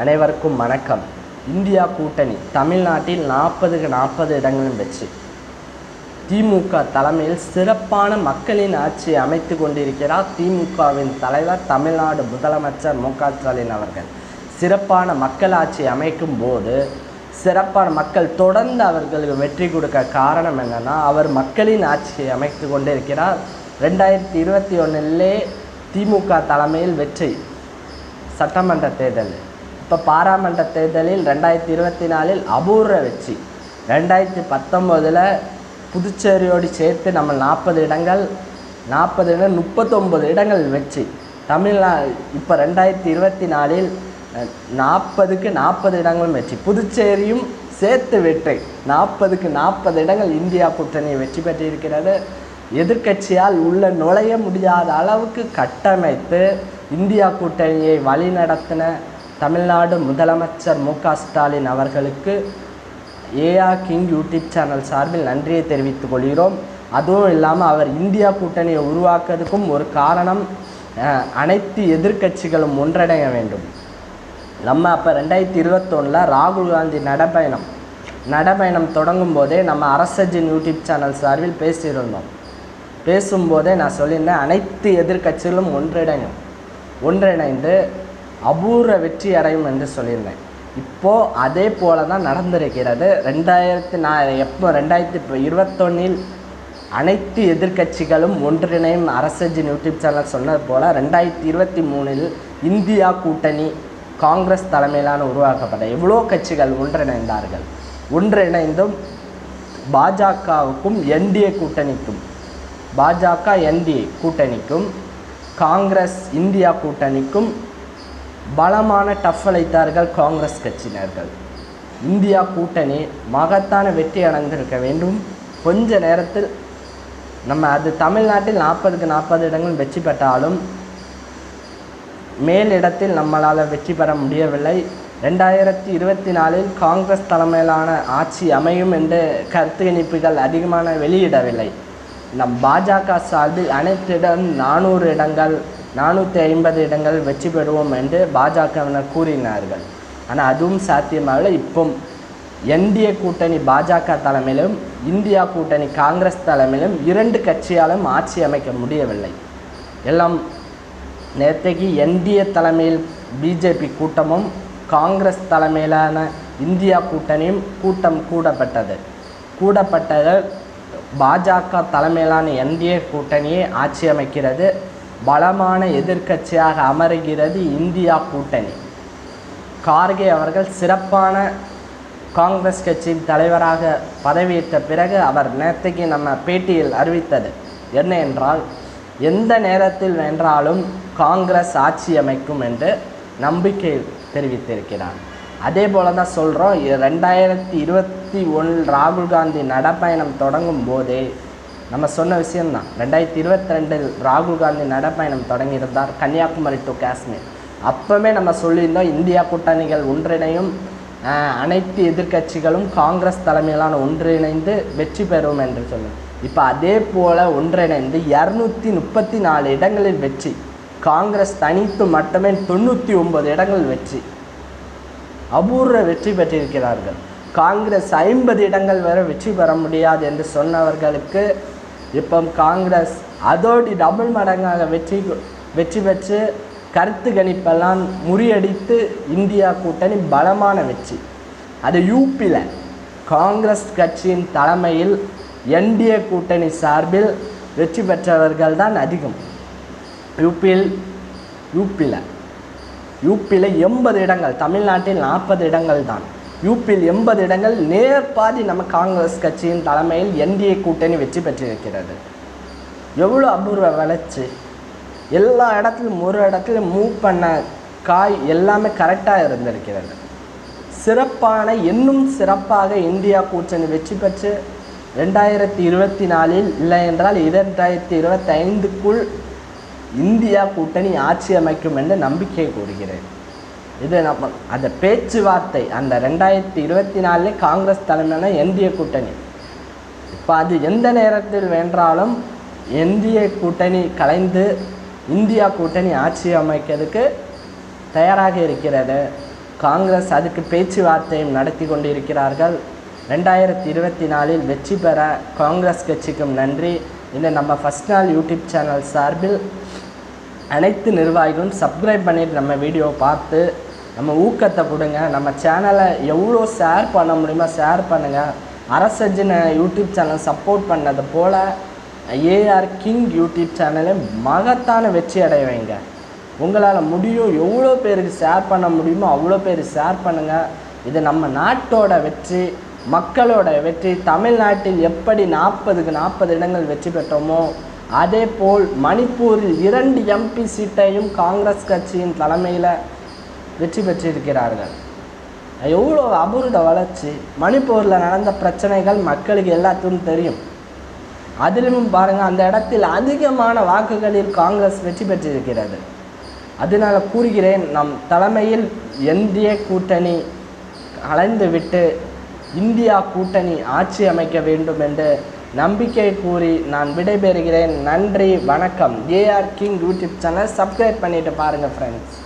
அனைவருக்கும் வணக்கம். இந்தியா கூட்டணி தமிழ்நாட்டில் 40க்கு 40 இடங்களும் வெற்றி. திமுக தலைமையில் சிறப்பான மக்களின் ஆட்சியை அமைத்து கொண்டிருக்கிறார் திமுகவின் தலைவர் தமிழ்நாடு முதலமைச்சர் மு.க.ஸ்டாலின் அவர்கள். சிறப்பான மக்கள் ஆட்சி அமைக்கும் போது சிறப்பான மக்கள் தொடர்ந்து அவர்களுக்கு வெற்றி கொடுக்க காரணம் என்னன்னா, அவர் மக்களின் ஆட்சியை அமைத்து கொண்டிருக்கிறார். 2021 திமுக தலைமையில் வெற்றி. சட்டமன்ற தேர்தல், இப்போ பாராளுமன்ற தேர்தலில் 2024 அபூர்வ வெற்றி. 2019 புதுச்சேரியோடு சேர்த்து நம்ம 40 இடங்கள் 39 இடங்கள் வெற்றி. தமிழ்நாடு இப்போ 2024 40க்கு 40 இடங்களும் வெற்றி. புதுச்சேரியும் சேர்த்து வெற்றி. 40க்கு 40 இடங்கள் இந்தியா கூட்டணி வெற்றி பெற்றிருக்கிறது. எதிர்க்கட்சியால் உள்ள நுழைய முடியாத அளவுக்கு கட்டமைத்து இந்தியா கூட்டணியை வழிநடத்தின தமிழ்நாடு முதலமைச்சர் மு.க.ஸ்டாலின் அவர்களுக்கு ஏஆர் கிங் யூடியூப் சேனல் சார்பில் நன்றியை தெரிவித்துக் கொள்கிறோம். அதுவும் இல்லாமல் அவர் இந்தியா கூட்டணியை உருவாக்குறதுக்கும் ஒரு காரணம், அனைத்து எதிர்க்கட்சிகளும் ஒன்றிணைய வேண்டும். நம்ம அப்போ 2021 ராகுல் காந்தி நடைபயணம் தொடங்கும் போதே நம்ம அரசஜின் யூடியூப் சேனல் சார்பில் பேசும்போதே நான் சொல்லியிருந்தேன், அனைத்து எதிர்க்கட்சிகளும் ஒன்றிணைந்து அபூர்வ வெற்றி அடையும் என்று சொல்லியிருந்தேன். இப்போது அதே போல தான் நடந்திருக்கிறது. 2021 அனைத்து எதிர்க்கட்சிகளும் ஒன்றிணையும் அரசஜின் யூடியூப் சேனல் சொன்னது போல் 2023 இந்தியா கூட்டணி காங்கிரஸ் தலைமையிலான உருவாக்கப்பட்ட எவ்வளோ கட்சிகள் ஒன்றிணைந்தார்கள். ஒன்றிணைந்தும் பாஜகவுக்கும் என்டிஏ கூட்டணிக்கும் காங்கிரஸ் இந்தியா கூட்டணிக்கும் பலமான டஃப் அளித்தார்கள் காங்கிரஸ் கட்சியினர்கள். இந்தியா கூட்டணி மகத்தான வெற்றி அடைந்திருக்க வேண்டும். கொஞ்ச நேரத்தில் நம்ம அது தமிழ்நாட்டில் 40க்கு 40 இடங்கள் வெற்றி பெற்றாலும் மேலிடத்தில் நம்மளால் வெற்றி பெற முடியவில்லை. 2024 காங்கிரஸ் தலைமையிலான ஆட்சி அமையும் என்று கருத்து கணிப்புகள் அதிகமான வெளியிடவில்லை. நம் பாஜக சார்பில் அனைத்திடம் 400 இடங்கள் 450 இடங்கள் வெற்றி பெறுவோம் என்று பாஜகவினர் கூறினார்கள். ஆனால் அதுவும் சாத்தியமாகவில்லை. இப்போ என்டிஏ கூட்டணி பாஜக தலைமையிலும் இந்தியா கூட்டணி காங்கிரஸ் தலைமையிலும் 2 கட்சியாலும் ஆட்சி அமைக்க முடியவில்லை. எல்லாம் நேற்றைக்கு என்டிஏ தலைமையில் பிஜேபி கூட்டமும் காங்கிரஸ் தலைமையிலான இந்தியா கூட்டணியும் கூட்டம் கூடப்பட்டது. பாஜக தலைமையிலான என்டிஏ கூட்டணியை ஆட்சி அமைக்கிறது. பலமான எதிர்க்கட்சியாக அமர்கிறது இந்தியா கூட்டணி. கார்கே அவர்கள் சிறப்பான காங்கிரஸ் கட்சியின் தலைவராக பதவியேற்ற பிறகு அவர் நேற்றைக்கு நம்ம பேட்டியில் அறிவித்தது என்ன என்றால், எந்த நேரத்தில் வென்றாலும் காங்கிரஸ் ஆட்சி அமைக்கும் என்று நம்பிக்கை தெரிவித்திருக்கிறார். அதே போல தான் சொல்கிறோம். 2021 ராகுல் காந்தி நடைப்பயணம் தொடங்கும் போதே நம்ம சொன்ன விஷயம்தான். 2022 ராகுல் காந்தி நடைப்பயணம் தொடங்கியிருந்தார் கன்னியாகுமரி டு காஷ்மீர். அப்போவே நம்ம சொல்லியிருந்தோம், இந்தியா கூட்டணிகள் ஒன்றிணையும், அனைத்து எதிர்க்கட்சிகளும் காங்கிரஸ் தலைமையிலான ஒன்றிணைந்து வெற்றி பெறும் என்று சொல்லுவோம். இப்போ அதே போல் ஒன்றிணைந்து 234 இடங்களில் வெற்றி. காங்கிரஸ் தனித்து மட்டுமே 99 இடங்கள் வெற்றி. அபூர்வ வெற்றி பெற்றிருக்கிறார்கள். காங்கிரஸ் 50 இடங்கள் வரை வெற்றி பெற முடியாது என்று சொன்னவர்களுக்கு இப்போ காங்கிரஸ் அதோடு டபுள் மடங்காக வெற்றி பெற்று கருத்து கணிப்பெல்லாம் முறியடித்து இந்தியா கூட்டணி பலமான வெற்றி. அது யூபியில் காங்கிரஸ் கட்சியின் தலைமையில் என்டிஏ கூட்டணி சார்பில் வெற்றி பெற்றவர்கள் தான் அதிகம். யூபியில் 80 இடங்கள், தமிழ்நாட்டில் 40 இடங்கள் தான். யூபியில் 80 இடங்கள், நேர்பாதி நம்ம காங்கிரஸ் கட்சியின் தலைமையில் என்டிஏ கூட்டணி வெற்றி பெற்றிருக்கிறது. எவ்வளோ அபூர்வ வளர்ச்சி! எல்லா இடத்துலையும் ஒரு இடத்துல மூவ் பண்ண காய் எல்லாமே கரெக்டாக இருந்திருக்கிறது. இன்னும் சிறப்பாக இந்தியா கூட்டணி வெற்றி பெற்று 2024 இல்லை என்றால் 2025க்குள் இந்தியா கூட்டணி ஆட்சி அமைக்கும் என்று நம்பிக்கை கூறுகிறேன். இது நம்ம அந்த பேச்சுவார்த்தை அந்த 2024 காங்கிரஸ் தலைமையான என்டிஏ கூட்டணி. இப்போ அது எந்த நேரத்தில் வென்றாலும் என்டிஏ கூட்டணி கலைந்து இந்தியா கூட்டணி ஆட்சி அமைக்கிறதுக்கு தயாராக இருக்கிறது. காங்கிரஸ் அதுக்கு பேச்சுவார்த்தையும் நடத்தி கொண்டிருக்கிறார்கள். 2024 வெற்றி பெற காங்கிரஸ் கட்சிக்கும் நன்றி. இந்த நம்ம ஃபர்ஸ்ட் நாள் யூடியூப் சேனல் சார்பில் அனைத்து நிர்வாகிகளும் சப்ஸ்கிரைப் பண்ணிட்டு நம்ம வீடியோவை பார்த்து நம்ம ஊக்கத்தை கொடுங்க. நம்ம சேனலை எவ்வளோ ஷேர் பண்ண முடியுமோ ஷேர் பண்ணுங்கள். அரசஜின யூடியூப் சேனல் சப்போர்ட் பண்ணது போல் ஏஆர் கிங் யூடியூப் சேனலை மகத்தான வெற்றி அடைய வைங்க. உங்களால் முடியும். எவ்வளோ பேருக்கு ஷேர் பண்ண முடியுமோ அவ்வளோ பேர் ஷேர் பண்ணுங்கள். இது நம்ம நாட்டோட வெற்றி, மக்களோட வெற்றி. தமிழ்நாட்டில் எப்படி 40க்கு 40 இடங்கள் வெற்றி பெற்றோமோ அதே போல் மணிப்பூரில் 2 MP சீட்டையும் காங்கிரஸ் கட்சியின் தலைமையில் வெற்றி பெற்றிருக்கிறார்கள். எவ்வளோ அபூர்வ வளர்ச்சி. மணிப்பூரில் நடந்த பிரச்சனைகள் மக்களுக்கு எல்லாத்துக்கும் தெரியும். அதிலும் பாருங்கள், அந்த இடத்தில் அதிகமான வாக்குகளில் காங்கிரஸ் வெற்றி பெற்றிருக்கிறது. அதனால் கூறுகிறேன், நம் தலைமையில் NDA கூட்டணி கலைந்துவிட்டு இந்தியா கூட்டணி ஆட்சி அமைக்க வேண்டும் என்று நம்பிக்கை கூறி நான் விடைபெறுகிறேன். நன்றி, வணக்கம். AR King YouTube channel subscribe பண்ணிட்டு பாருங்கள் ஃப்ரெண்ட்ஸ்.